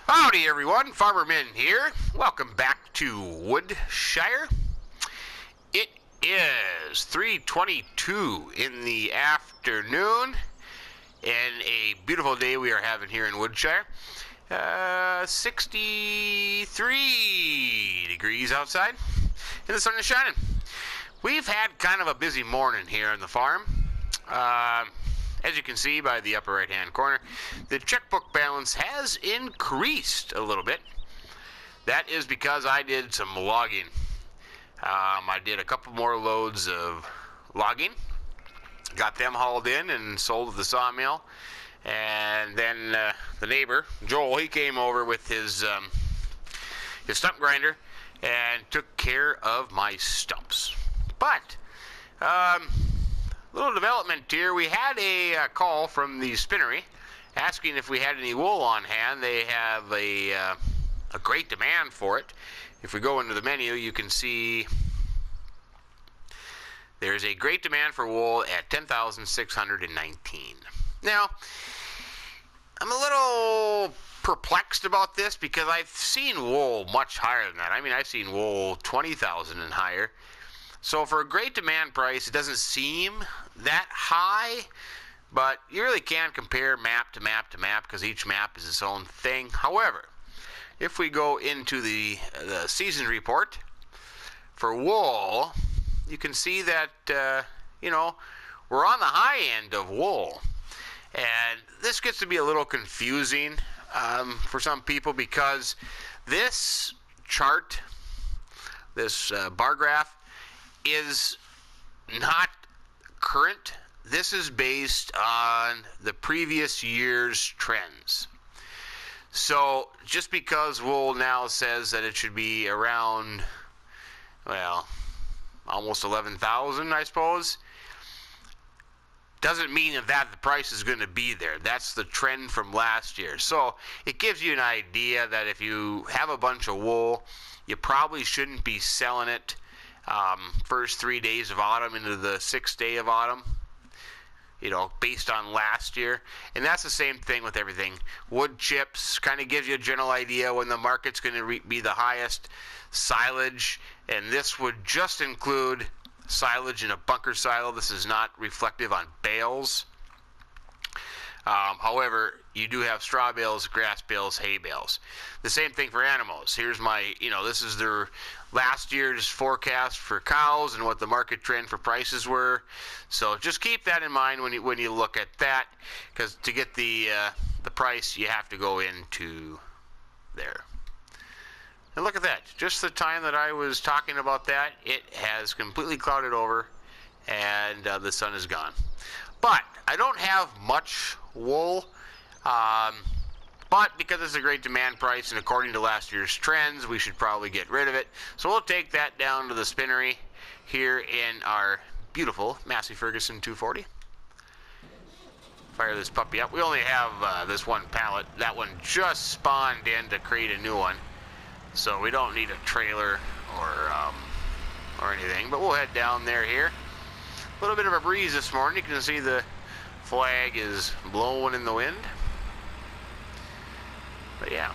Howdy everyone, Farmer Min here. Welcome back to Woodshire. It is 3:22 in the afternoon and a beautiful day we are having here in Woodshire. 63 degrees outside and the sun is shining. We've had kind of a busy morning here on the farm. As you can see by the upper right hand corner, the checkbook balance has increased a little bit. That is because I did some logging. I did a couple more loads of logging, got them hauled in and sold to the sawmill, and then the neighbor, Joel, he came over with his stump grinder and took care of my stumps. But little development here. We had a call from the spinnery asking if we had any wool on hand. They have a great demand for it. If we go into the menu, you can see there's a great demand for wool at 10,619. Now, I'm a little perplexed about this because I've seen wool much higher than that. I mean, I've seen wool 20,000 and higher. So for a great demand price, it doesn't seem that high, but you really can't compare map to map to map because each map is its own thing. However, if we go into the season report for wool, you can see that, we're on the high end of wool. And this gets to be a little confusing for some people because this chart, this bar graph, is not current. This is based on the previous year's trends. So just because wool now says that it should be around, well, almost 11,000, I suppose, doesn't mean that the price is going to be there. That's the trend from last year. So it gives you an idea that if you have a bunch of wool, you probably shouldn't be selling it first 3 days of autumn into the 6th day of autumn, based on last year. And that's the same thing with everything. Wood chips kind of gives you a general idea when the market's going to be the highest. Silage, and this would just include silage in a bunker silo. This is not reflective on bales. However, you do have straw bales, grass bales, hay bales. The same thing for animals. Here's my, this is their last year's forecast for cows and what the market trend for prices were. So just keep that in mind when you look at that, because to get the price, you have to go into there. And look at that. Just the time that I was talking about that, it has completely clouded over, and the sun is gone. But I don't have much wool, but because it's a great demand price and according to last year's trends, we should probably get rid of it. So we'll take that down to the spinnery here in our beautiful Massey Ferguson 240. Fire this puppy up. We only have this one pallet. That one just spawned in to create a new one, so we don't need a trailer or anything. But we'll head down there here. A little bit of a breeze this morning. You can see the flag is blowing in the wind. But yeah.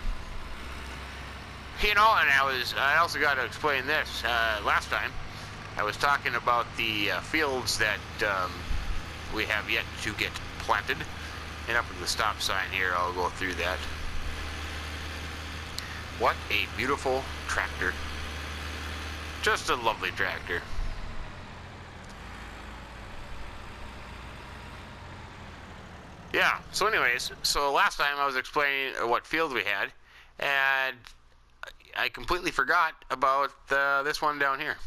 And I also got to explain this. Last time, I was talking about the fields that we have yet to get planted. And up at the stop sign here, I'll go through that. What a beautiful tractor. Just a lovely tractor. Yeah, so anyways, last time I was explaining what field we had, and I completely forgot about this one down here.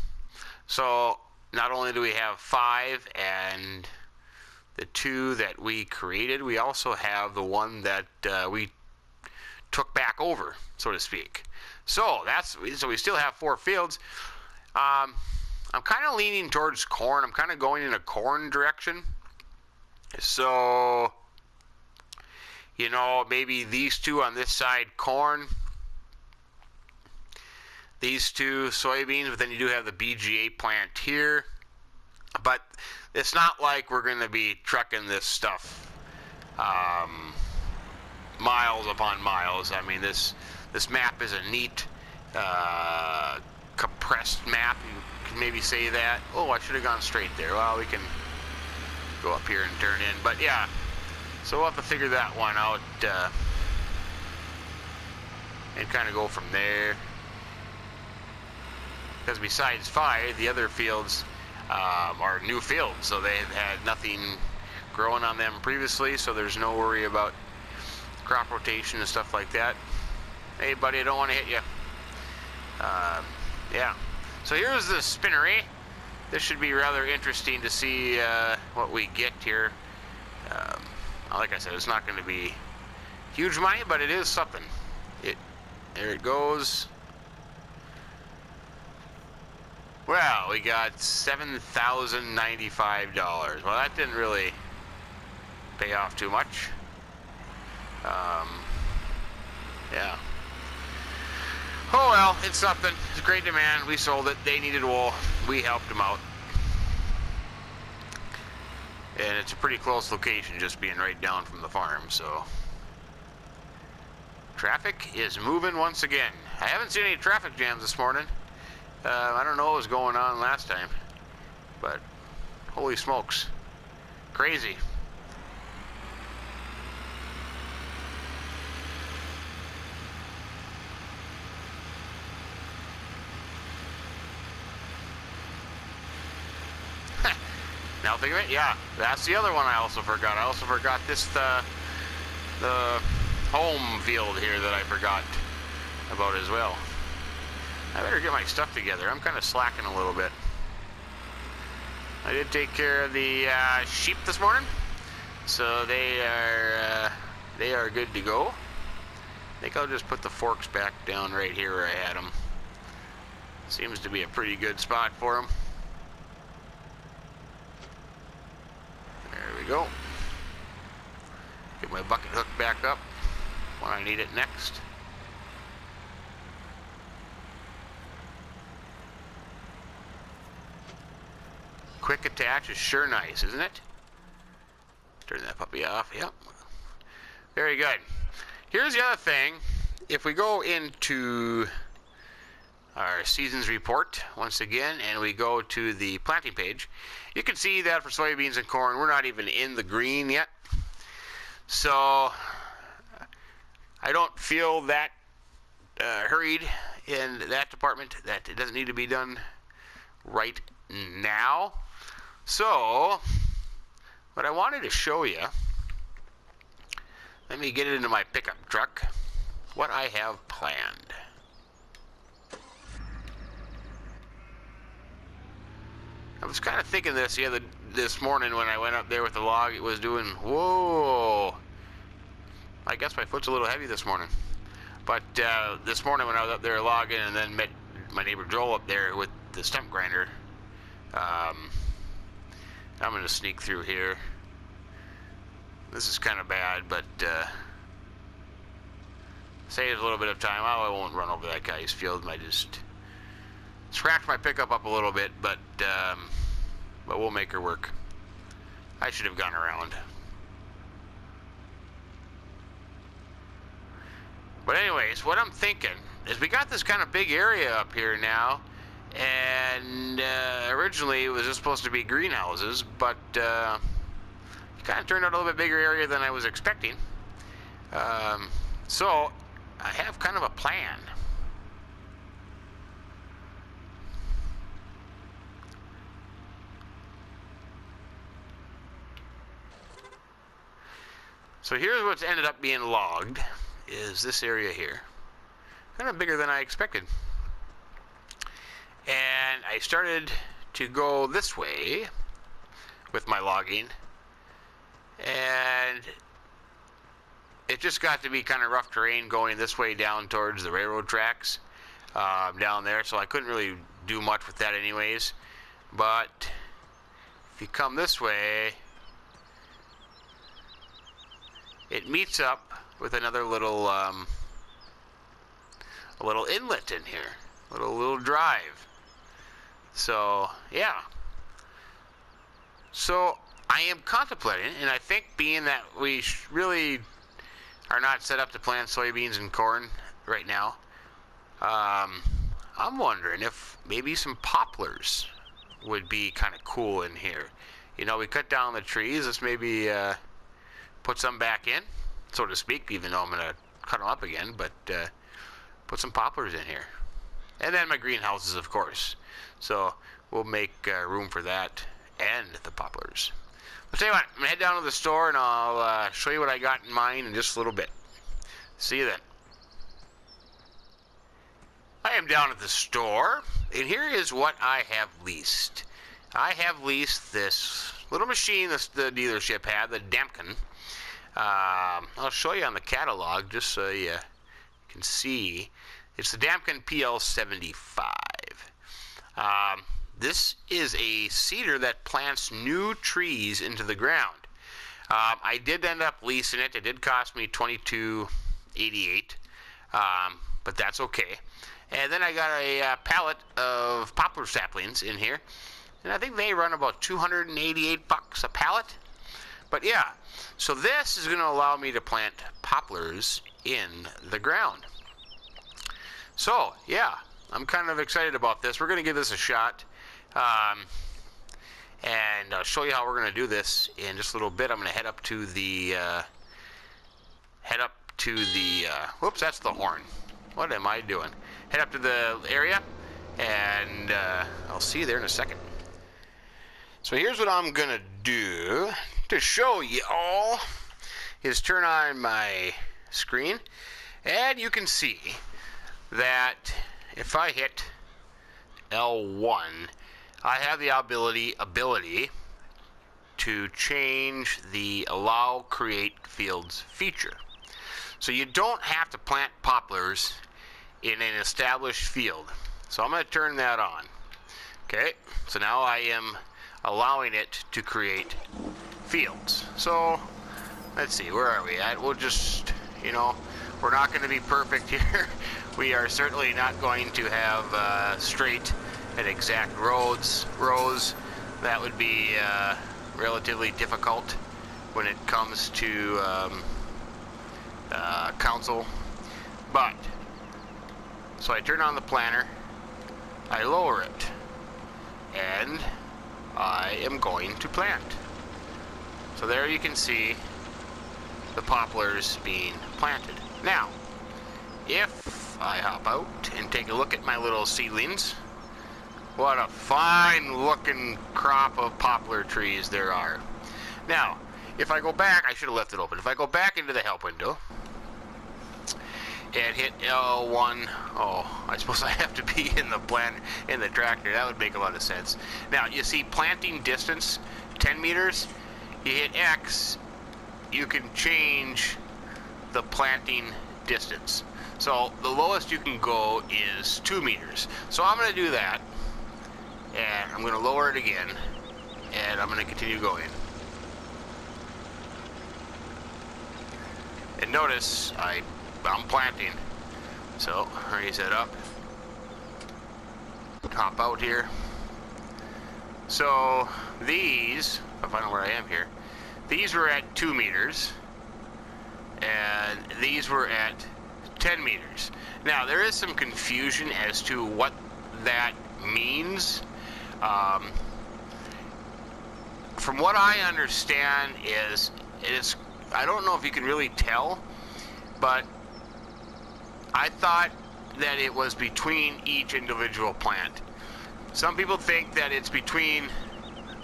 So not only do we have 5 and the 2 that we created, we also have the one that we took back over, so to speak. So we still have 4 fields. I'm kind of leaning towards corn. I'm kind of going in a corn direction. So maybe these 2 on this side, corn. These 2 soybeans, but then you do have the BGA plant here. But it's not like we're going to be trucking this stuff miles upon miles. I mean, this map is a neat compressed map. You can maybe say that. Oh, I should have gone straight there. Well, we can go up here and turn in. But yeah, so we'll have to figure that one out and kind of go from there. Because besides 5, the other fields are new fields, so they had nothing growing on them previously, so there's no worry about crop rotation and stuff like that. Hey buddy, I don't want to hit you. Yeah, so here's the spinnery. This should be rather interesting to see what we get here. Like I said, it's not going to be huge money, but it is something. There it goes. Well, we got $7,095. Well, that didn't really pay off too much. Yeah. Oh well, it's something. It's great demand. We sold it. They needed wool. We helped them out. And it's a pretty close location, just being right down from the farm, so. Traffic is moving once again. I haven't seen any traffic jams this morning. I don't know what was going on last time, but holy smokes, crazy. Now think of it, yeah, that's the other one I also forgot. I also forgot this, the home field here that I forgot about as well. I better get my stuff together. I'm kind of slacking a little bit. I did take care of the sheep this morning, so they are good to go. I think I'll just put the forks back down right here where I had them. Seems to be a pretty good spot for them. There we go. Get my bucket hook back up when I need it next. Quick attach is sure nice, isn't it? Turn that puppy off. Yep. Very good. Here's the other thing. If we go into our seasons report once again and we go to the planting page, you can see that for soybeans and corn, we're not even in the green yet. So I don't feel that hurried in that department, that it doesn't need to be done right now. So what I wanted to show you, let me get it into my pickup truck, what I have planned. I was kind of thinking this this morning when I went up there with the log. It was doing, whoa. I guess my foot's a little heavy this morning. But this morning when I was up there logging and then met my neighbor Joel up there with the stump grinder, I'm going to sneak through here. This is kind of bad, but saves a little bit of time. Well, I won't run over that guy's field. I just scratch my pickup up a little bit, but we'll make her work. I should have gone around. But anyways, what I'm thinking is we got this kind of big area up here now, and originally it was just supposed to be greenhouses, but it kind of turned out a little bit bigger area than I was expecting. So I have kind of a plan. So here's what's ended up being logged, is this area here. Kind of bigger than I expected. And I started to go this way with my logging, and it just got to be kind of rough terrain going this way down towards the railroad tracks down there, so I couldn't really do much with that anyways. But if you come this way, it meets up with another little a little inlet in here, little drive. So yeah, so I am contemplating, and I think being that we really are not set up to plant soybeans and corn right now. I'm wondering if maybe some poplars would be kind of cool in here. You know, we cut down the trees. Let's maybe put some back in, so to speak, even though I'm going to cut them up again, but put some poplars in here. And then my greenhouses, of course. So we'll make room for that and the poplars. I'll tell you what, I'm going to head down to the store and I'll show you what I got in mind in just a little bit. See you then. I am down at the store, and here is what I have leased. I have leased this little machine the dealership had, the Damken. I'll show you on the catalog just so you can see. It's the Damken PL75. This is a seeder that plants new trees into the ground. I did end up leasing it. It did cost me $22.88, but that's okay. And then I got a pallet of poplar saplings in here, and I think they run about $288 a pallet. But yeah, so this is going to allow me to plant poplars in the ground. So yeah, I'm kind of excited about this. We're going to give this a shot, and I'll show you how we're going to do this in just a little bit. I'm going to head up to the whoops, that's the horn. What am I doing? Head up to the area, and I'll see you there in a second. So here's what I'm gonna do to show you all is turn on my screen, and you can see that if I hit L1, I have the ability to change the Allow Create Fields feature. So you don't have to plant poplars in an established field. So I'm going to turn that on. Okay, so now I am allowing it to create fields. So let's see, where are we at? We'll just, you know, we're not going to be perfect here. We are certainly not going to have straight and exact rows. That would be relatively difficult when it comes to council. But so I turn on the planter, I lower it, and I am going to plant. So there you can see the poplars being planted. Now, if I hop out and take a look at my little seedlings, what a fine looking crop of poplar trees there are. Now, if I go back, I should have left it open. If I go back into the help window and hit L1, oh, I suppose I have to be in the tractor. That would make a lot of sense. Now, you see planting distance, 10 meters. You hit X, you can change the planting distance. So the lowest you can go is 2 meters. So I'm going to do that, and I'm going to lower it again, and I'm going to continue going. And notice I'm planting. So raise that up, top out here. So these, if I know where I am here, these were at 2 meters, and these were at 10 meters. Now there is some confusion as to what that means. From what I understand is I don't know if you can really tell, but I thought that it was between each individual plant. Some people think that it's between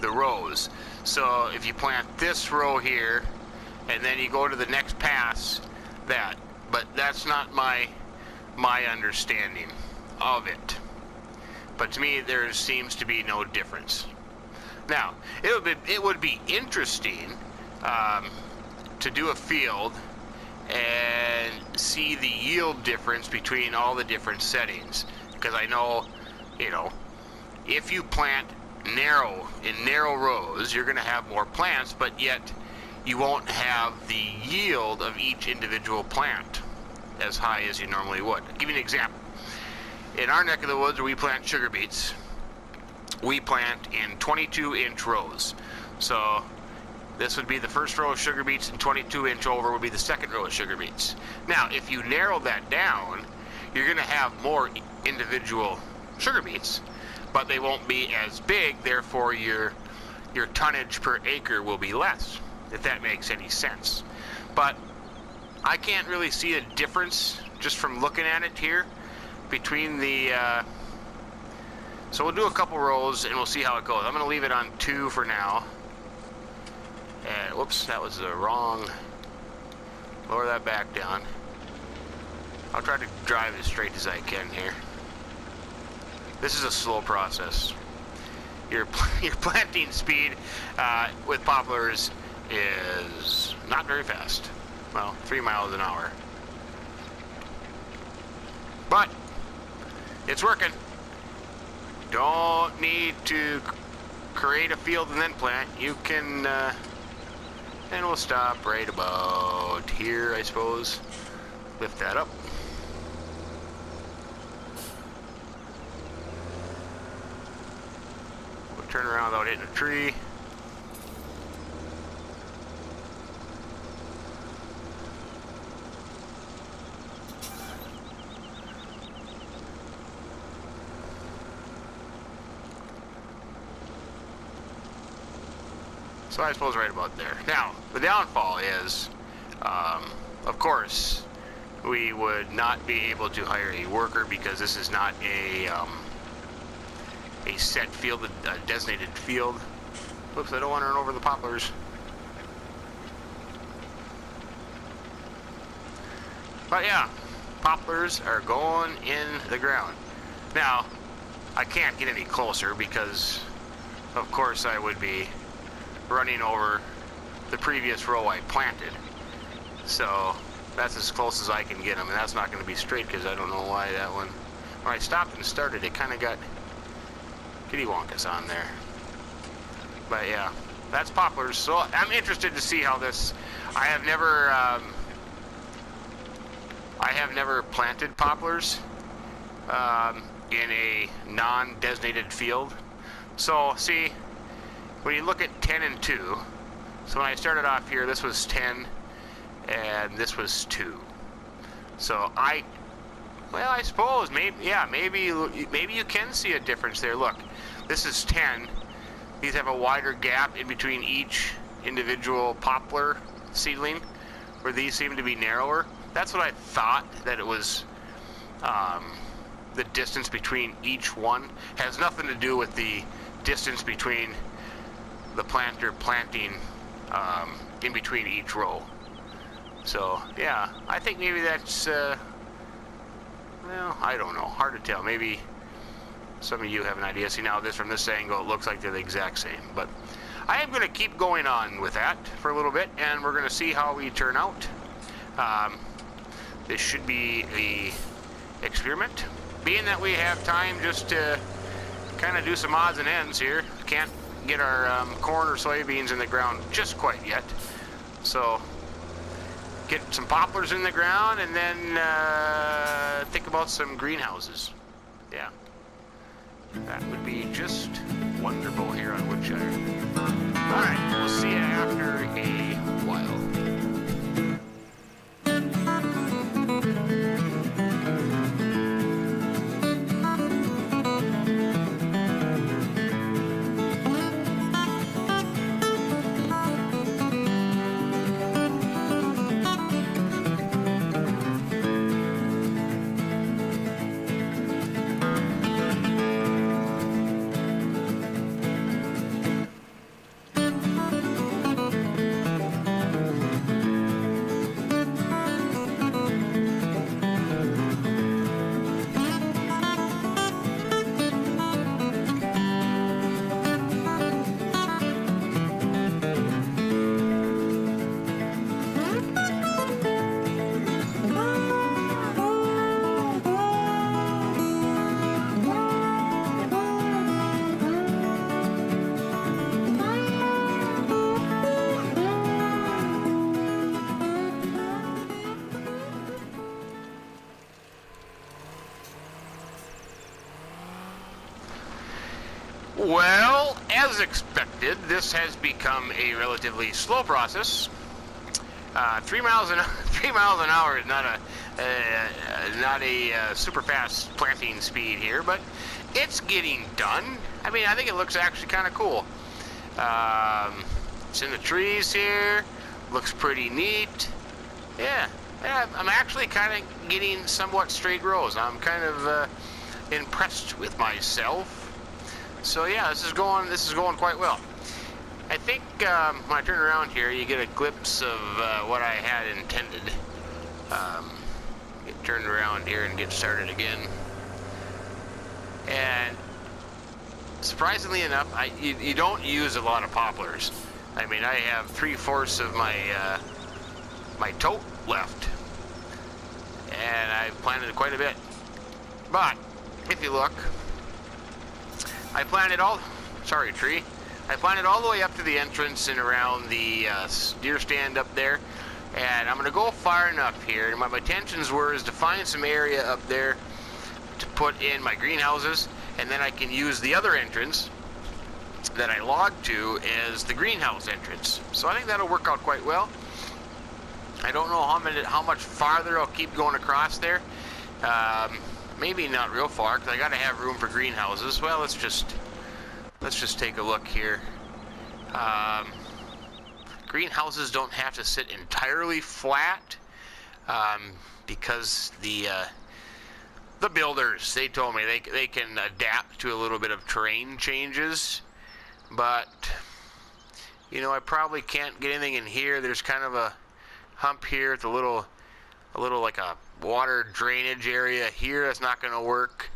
the rows. So if you plant this row here, and then you go to the next pass, that. But that's not my understanding of it. But to me, there seems to be no difference. Now, it would be interesting to do a field and see the yield difference between all the different settings, because I know, you know, if you plant in narrow rows, you're going to have more plants, but yet you won't have the yield of each individual plant as high as you normally would. I'll give you an example. In our neck of the woods where we plant sugar beets, we plant in 22-inch rows. So This would be the first row of sugar beets, and 22 inch over would be the second row of sugar beets. Now, if you narrow that down, you're going to have more individual sugar beets, but they won't be as big, therefore your tonnage per acre will be less, if that makes any sense. But I can't really see a difference just from looking at it here between the so we'll do a couple rows and we'll see how it goes. I'm going to leave it on 2 for now. And whoops, that was the wrong. Lower that back down. I'll try to drive as straight as I can here. This is a slow process. Your planting speed with poplars is not very fast. Well, 3 miles an hour. But it's working. Don't need to create a field and then plant. You can, and we'll stop right about here, I suppose. Lift that up. We'll turn around without hitting a tree. So I suppose right about there. Now, the downfall is, of course, we would not be able to hire a worker because this is not a set field, a designated field. Whoops, I don't want to run over the poplars. But yeah, poplars are going in the ground. Now, I can't get any closer because, of course, I would be running over the previous row I planted. So that's as close as I can get them, and that's not going to be straight because I don't know why that one, when I stopped and started, it kind of got kitty-wonkus on there. But yeah, that's poplars. So I'm interested to see how this, I have never planted poplars in a non-designated field. So see, when you look at 10 and 2, so when I started off here, this was 10 and this was 2. So I suppose maybe you can see a difference there. Look, this is 10. These have a wider gap in between each individual poplar seedling, where these seem to be narrower. That's what I thought, that it was the distance between each one. Has nothing to do with the distance between the planter planting in between each row. So yeah, I think maybe that's well, I don't know, hard to tell. Maybe some of you have an idea. See, now this, from this angle, it looks like they're the exact same. But I am going to keep going on with that for a little bit, and we're going to see how we turn out. This should be the experiment, being that we have time just to kind of do some odds and ends here. Can't get our corn or soybeans in the ground just quite yet, so get some poplars in the ground and then think about some greenhouses. Yeah, that would be just wonderful here on Woodshire. Alright, we'll see you after a while. Well, as expected, this has become a relatively slow process. 3 miles an 3 miles an hour is not a super fast planting speed here, but it's getting done. I mean, I think it looks actually kind of cool. It's in the trees here. Looks pretty neat. Yeah, I'm actually kind of getting somewhat straight rows. I'm kind of impressed with myself. So yeah, this is going quite well. I think when I turn around here, you get a glimpse of what I had intended. Get turned around here and get started again. And surprisingly enough, you don't use a lot of poplars. I mean, I have 3/4 of my my tote left, and I've planted quite a bit. But if you look, I planted all. Sorry, tree. I planted all the way up to the entrance and around the deer stand up there, and I'm going to go far enough here. And my intentions is to find some area up there to put in my greenhouses, and then I can use the other entrance that I logged to as the greenhouse entrance. So I think that'll work out quite well. I don't know how much farther I'll keep going across there. Maybe not real far, because I got to have room for greenhouses. Well, let's just take a look here. Greenhouses don't have to sit entirely flat, because the builders, they told me they can adapt to a little bit of terrain changes. But you know, I probably can't get anything in here. There's kind of a hump here. It's a little like a water drainage area here. That's not going to work.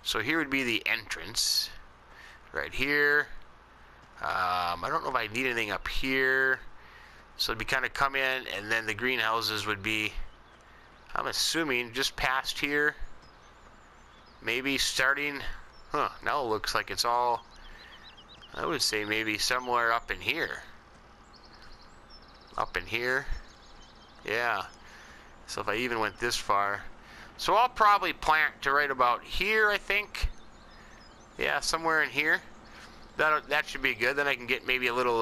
So here would be the entrance right here. I don't know if I need anything up here. So it'd be kind of come in, and then the greenhouses would be, I'm assuming, just past here. Maybe starting, now it looks like it's all, I would say maybe somewhere up in here. Up in here. Yeah. So if I even went this far. So I'll probably plant to right about here, I think. Yeah, somewhere in here. That should be good. Then I can get maybe a little,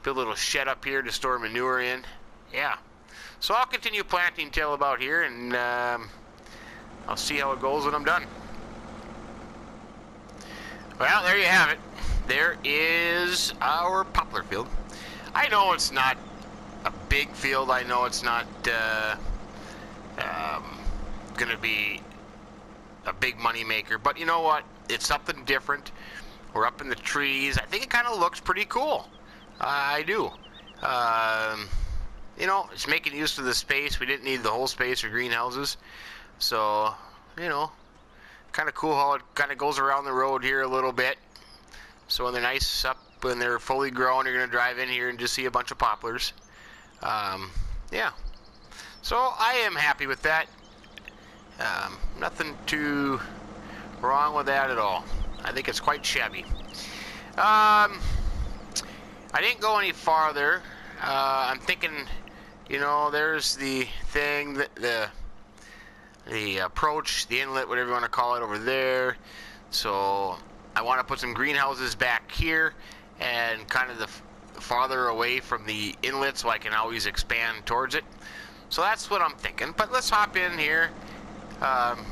build a little shed up here to store manure in. Yeah. So I'll continue planting till about here, and I'll see how it goes when I'm done. Well, there you have it. There is our poplar field. I know it's not a big field. I know it's not going to be a big money maker, but you know what? It's something different. We're up in the trees. I think it kind of looks pretty cool. I do. You know, it's making use of the space. We didn't need the whole space for greenhouses, so you know, kind of cool how it kind of goes around the road here a little bit. So when they're nice up, when they're fully grown, you're going to drive in here and just see a bunch of poplars. Yeah. So I am happy with that. Nothing too wrong with that at all. I think it's quite shabby. I didn't go any farther. I'm thinking, you know, there's the thing, the approach, the inlet, whatever you want to call it, over there. So I want to put some greenhouses back here and kind of the farther away from the inlet, so I can always expand towards it. So that's what I'm thinking. But let's hop in here,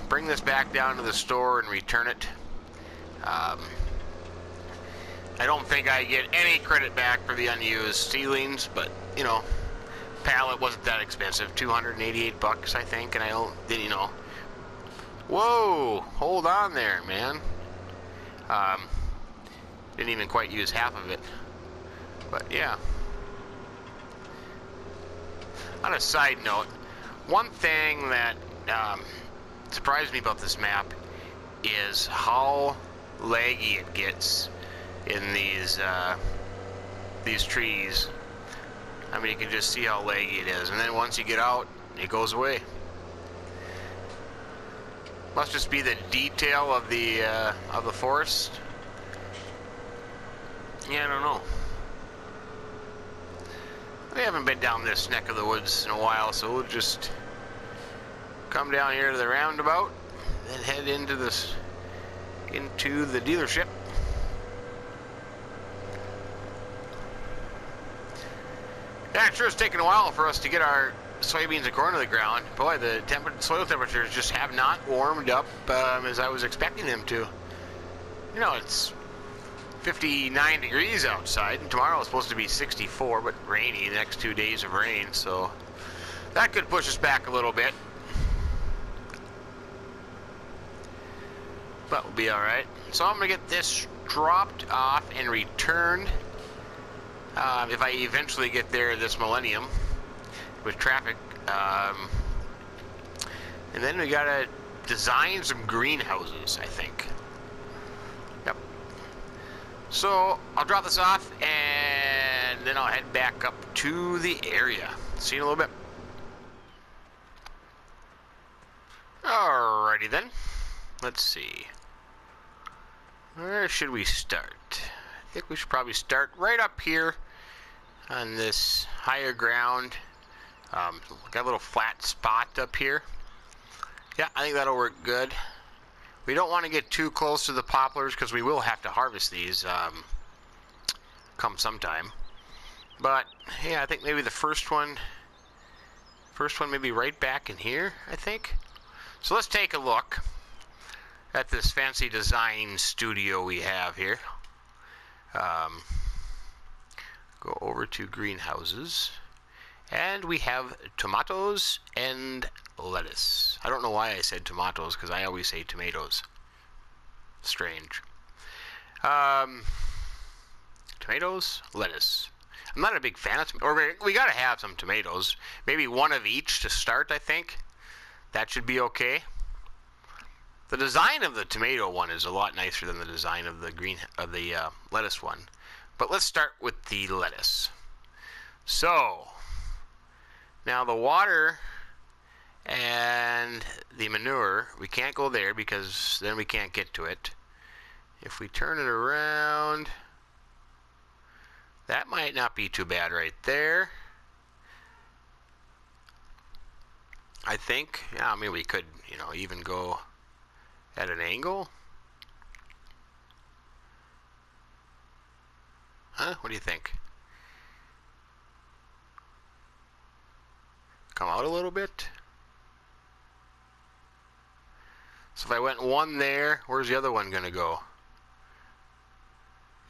bring this back down to the store and return it. I don't think I get any credit back for the unused ceilings, but you know, pallet wasn't that expensive, 288 bucks I think, and I don't, you know, whoa, hold on there, man. Didn't even quite use half of it, but yeah. On a side note, one thing that surprised me about this map is how laggy it gets in these trees. I mean, you can just see how laggy it is, and then once you get out, it goes away. Must just be the detail of the forest. Yeah, I don't know. We haven't been down this neck of the woods in a while, so we'll just come down here to the roundabout and head into this into the dealership. Yeah, it sure is taking a while for us to get our soybeans and corn to the ground. Boy, the soil temperatures just have not warmed up as I was expecting them to. You know, it's 59 degrees outside, and tomorrow is supposed to be 64, but rainy, the next 2 days of rain, so that could push us back a little bit. But we'll be alright. So I'm going to get this dropped off and returned. If I eventually get there this millennium with traffic. And then we gotta design some greenhouses, I think. Yep. So I'll drop this off and then I'll head back up to the area. See you in a little bit. Alrighty then. Let's see. Where should we start? I think we should probably start right up here on this higher ground. Got a little flat spot up here. Yeah, I think that'll work good. We don't want to get too close to the poplars because we will have to harvest these come sometime. But yeah, I think maybe the first one maybe right back in here, I think. So let's take a look at this fancy design studio we have here. Go over to greenhouses, and we have tomatoes and lettuce. I don't know why I said tomatoes, because I always say tomatoes. Strange. Tomatoes, lettuce. I'm not a big fan of tomatoes. We gotta have some tomatoes. Maybe one of each to start, I think. That should be okay. The design of the tomato one is a lot nicer than the design of the lettuce one. But let's start with the lettuce. So, now the water and the manure, we can't go there because then we can't get to it. If we turn it around, that might not be too bad right there. I think, yeah, I mean we could, you know, even go at an angle. Huh? What do you think? Come out a little bit. So if I went one there, where's the other one gonna go?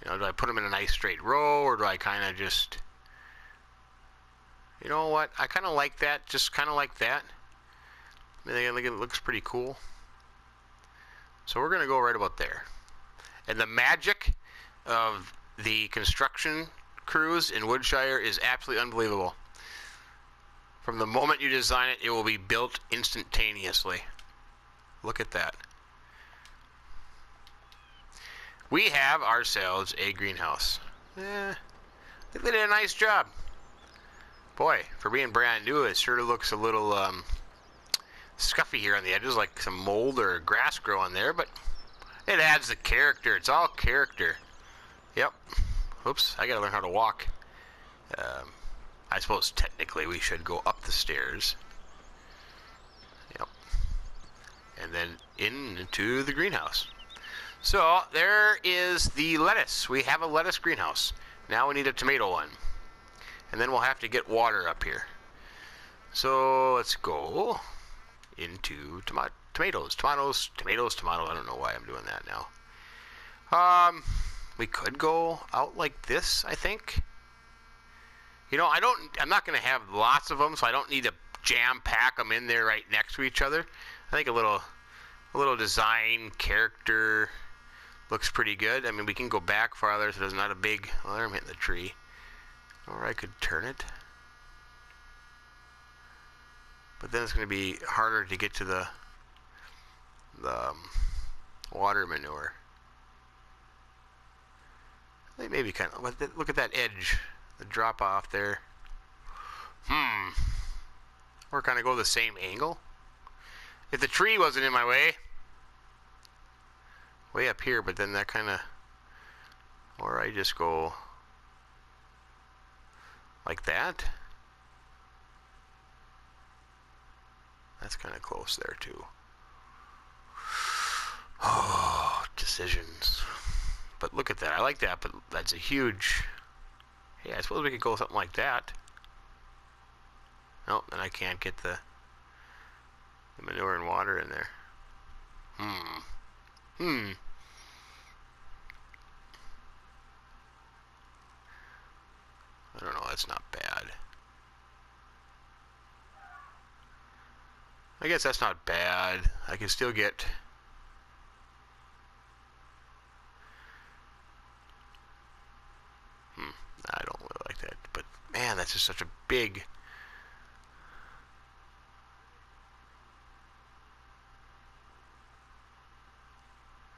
You know, do I put them in a nice straight row, or do I kind of just... You know what? I kind of like that, just kind of like that. I think it looks pretty cool. So we're gonna go right about there. And the magic of the construction crews in Woodshire is absolutely unbelievable. From the moment you design it, it will be built instantaneously. Look at that. We have ourselves a greenhouse. I think they did a nice job. Boy, for being brand new, it sure looks a little scuffy here on the edges, like some mold or grass growing there, but it adds the character. It's all character. Yep. Oops, I gotta learn how to walk. I suppose technically we should go up the stairs. Yep. And then into the greenhouse. So there is the lettuce. We have a lettuce greenhouse. Now we need a tomato one. And then we'll have to get water up here. So let's go into tomatoes. I don't know why I'm doing that now. We could go out like this, I think. You know, I'm not going to have lots of them, so I don't need to jam pack them in there right next to each other. I think a little design character looks pretty good. I mean, we can go back farther so there's not a big... Well, there I'm hitting the tree. Or I could turn it. But then it's going to be harder to get to the water manure. Maybe kind of... Look at that edge. The drop off there. Or kind of go the same angle. If the tree wasn't in my way. Way up here, but then that kind of... Or I just go... Like that. That's kind of close there too. Oh, just decisions. But look at that. I like that, but that's a huge... Hey, I suppose we could go something like that. Nope, then I can't get the manure and water in there. I don't know, that's not bad. I guess that's not bad. I can still get... I don't really like that. But, man, that's just such a big...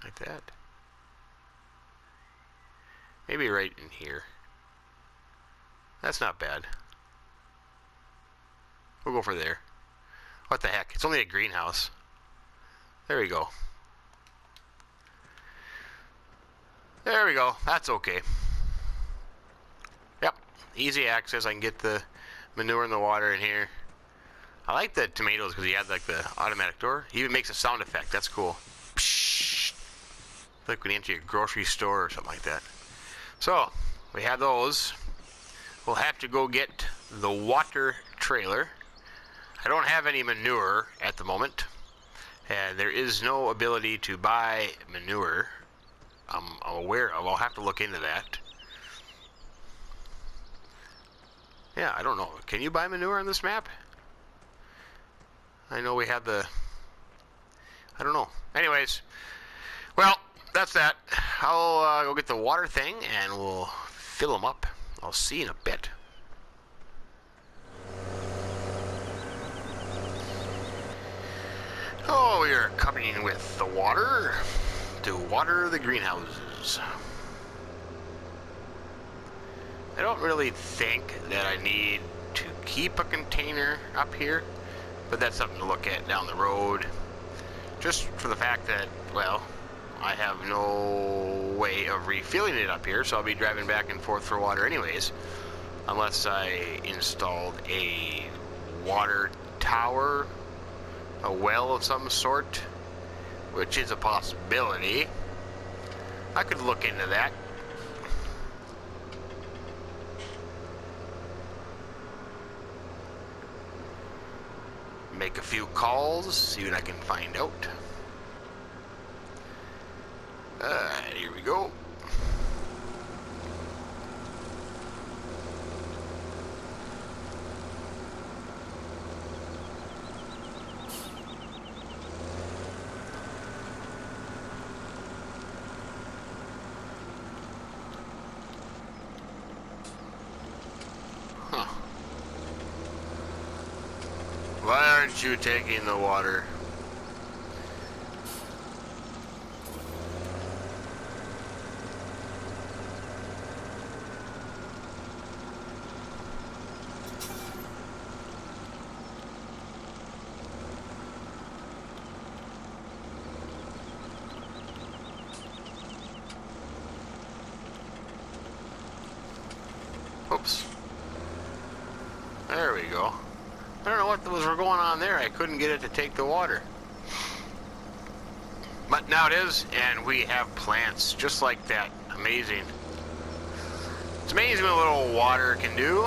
Like that. Maybe right in here. That's not bad. We'll go for there. What the heck? It's only a greenhouse. There we go. There we go. That's okay. Yep. Easy access. I can get the manure and the water in here. I like the tomatoes because you have like the automatic door. It even makes a sound effect. That's cool. Psh! Like when you enter your grocery store or something like that. So, we have those. We'll have to go get the water trailer. I don't have any manure at the moment. And there is no ability to buy manure. I'm aware of. I'll have to look into that. Yeah, I don't know. Can you buy manure on this map? I know we had the... I don't know. Anyways. Well, that's that. I'll go get the water thing and we'll fill them up. I'll see you in a bit. Oh, we are coming with the water to water the greenhouses. I don't really think that I need to keep a container up here, but that's something to look at down the road. Just for the fact that, well, I have no way of refilling it up here, so I'll be driving back and forth for water anyways, unless I installed a water tower, a well of some sort, which is a possibility. I could look into that. Make a few calls, see what I can find out. Here we go. Huh. Why aren't you taking the water? Oops. There we go. I don't know what was going on there. I couldn't get it to take the water. But now it is, and we have plants just like that. Amazing. It's amazing what a little water can do.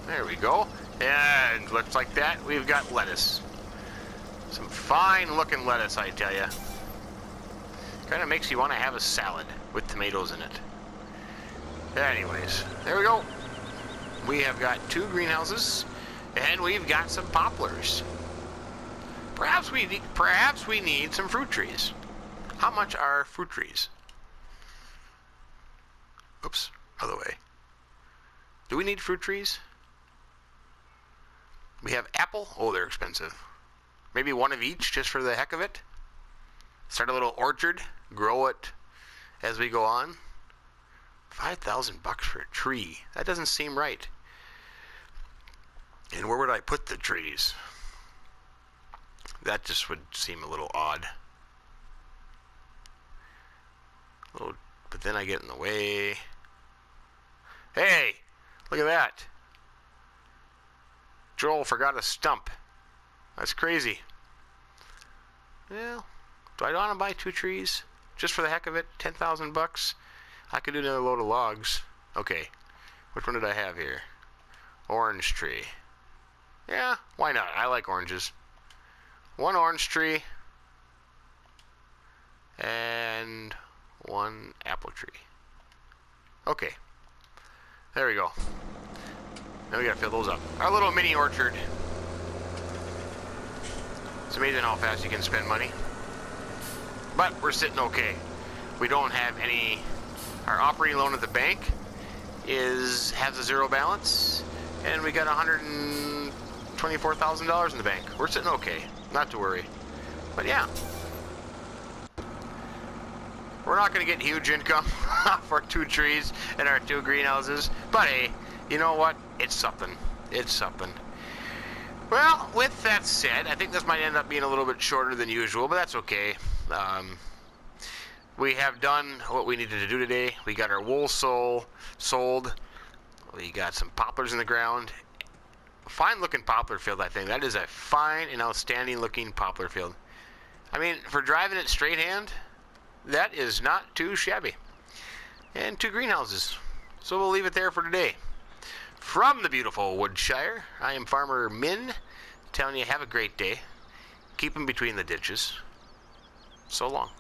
There we go. And looks like that. We've got lettuce. Some fine looking lettuce, I tell ya. Kind of makes you want to have a salad with tomatoes in it. Anyways, there we go. We have got 2 greenhouses, and we've got some poplars. Perhaps we need some fruit trees. How much are fruit trees? Oops, other way. Do we need fruit trees? We have apple. Oh, they're expensive. Maybe one of each, just for the heck of it. Start a little orchard, grow it as we go on. 5,000 bucks for a tree. That doesn't seem right. And where would I put the trees? That just would seem a little odd. But then I get in the way. Hey, look at that. Joel forgot a stump. That's crazy. Well, do I want to buy 2 trees? Just for the heck of it? 10,000 bucks? I could do another load of logs. Okay. Which one did I have here? Orange tree. Yeah, why not? I like oranges. 1 orange tree. And 1 apple tree. Okay. There we go. Now we gotta fill those up. Our little mini orchard. It's amazing how fast you can spend money. But we're sitting okay. We don't have any... Our operating loan at the bank has a 0 balance. And we got $124,000 in the bank. We're sitting okay. Not to worry. But yeah. We're not going to get huge income for 2 trees and our 2 greenhouses. But hey, you know what? It's something. It's something. Well, with that said, I think this might end up being a little bit shorter than usual, but that's okay. We have done what we needed to do today. We got our wool sold. We got some poplars in the ground. Fine looking poplar field, I think. That is a fine and outstanding looking poplar field. I mean, for driving it straight hand, that is not too shabby. And 2 greenhouses. So we'll leave it there for today. From the beautiful Woodshire, I am Farmer Min, telling you have a great day. Keep them between the ditches. So long.